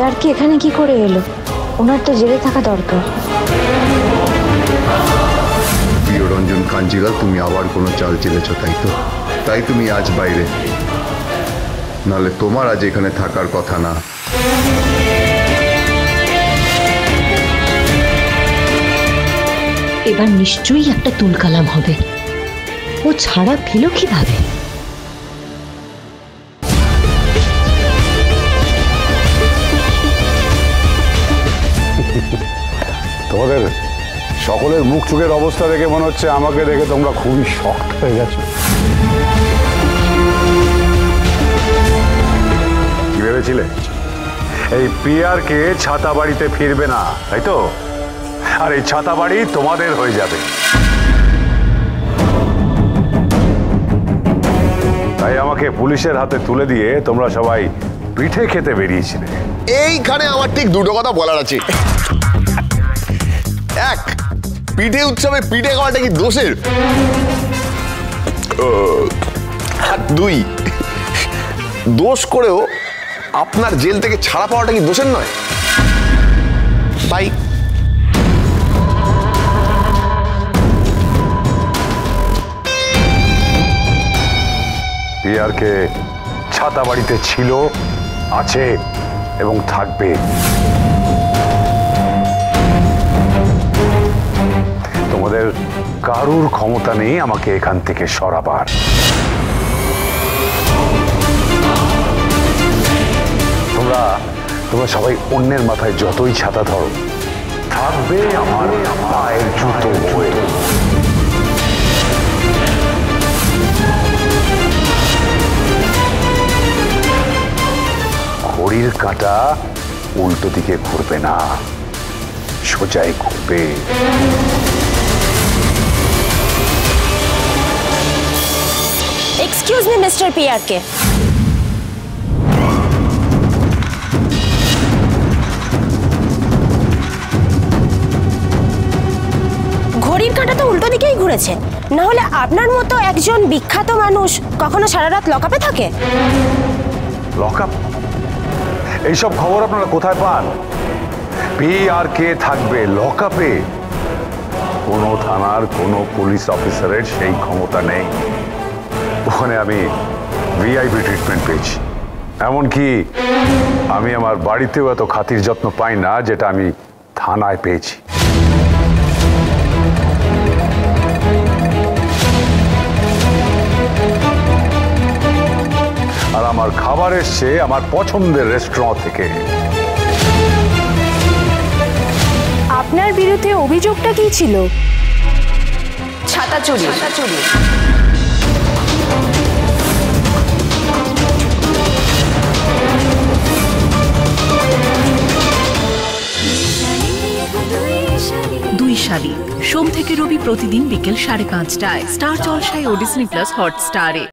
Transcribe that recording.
Peer কি এখানে কি করে এলো? ওনার তো জেলে থাকা দরকার। প্রিয়রঞ্জন কাঞ্জিলাল, তুমি আবার কোনো চাল চেলেছ, তাই তো? তাই তুমি আজ বাইরে, নাহলে তোমার আজ এখানে থাকার কথা না। এবার নিশ্চয়ই একটা তুলকালাম হবে। ও ছাড়া পেল কিভাবে? তোমাদের সকলের মুখ চোখের অবস্থা দেখে মনে হচ্ছে আমাকে দেখে তোমরা খুবই শক্ট হয়ে গেছো। কি ভেবেছিলে এই পিয়ারকে ছাতা বাড়িতে ফিরবে না, তাই তো? আর এই ছাতা বাড়ি তোমাদের হয়ে যাবে। তাই আমাকে পুলিশের হাতে তুলে দিয়ে তোমরা সবাই পিঠে খেতে বেরিয়েছিলে। এইখানে আমার ঠিক দুটো কথা বলার আছে। এক, পিঠে উৎসবে পিঠে খাওয়াটা কি দোষের? আর দুই, দোষ করেও আপনার জেল থেকে ছাড়া পাওয়াটা কি দোষের নয়? তাই পিয়ারকে ছাতা বাড়িতে ছিল, আছে এবং থাকবে। তোমাদের কারুর ক্ষমতা নেই আমাকে এখান থেকে সরাবার। তোমরা সবাই অন্যের মাথায় যতই ছাতা ধরো, থাকবে আমার পায়ের জুতো হয়ে। ঘড়ির কাঁটা উল্টো দিকে ঘুরবে না, সোজাই ঘুরবে। এক্সকিউজ মি মিস্টার পিয়ারকে, ঘড়ির কাঁটা তো উল্টো দিকেই ঘুরেছে, না হলে আপনার মতো একজন বিখ্যাত মানুষ কখনো সারা রাত লকআপে থাকে? লকআপ? এইসব খবর আপনারা কোথায় পান? পিআরকে থাকবে লকআপে? কোনো থানার কোনো পুলিশ অফিসারের সেই ক্ষমতা নেই। ওখানে আমি ভিআইপি ট্রিটমেন্ট পেয়েছি। এমনকি আমি আমার বাড়িতেও এত খাতির যত্ন পাই না যেটা আমি থানায় পেয়েছি। আর আমার খাবার এসছে আমার পছন্দের রেস্টুরেন্ট থেকে। আপনার বিরুদ্ধে অভিযোগটা কি ছিল? ছাতা চুরি। দুই শালিক, সোম থেকে রবি প্রতিদিন বিকেল 5:30টায় স্টার জলসায় ও ডিজনি প্লাস হটস্টারে।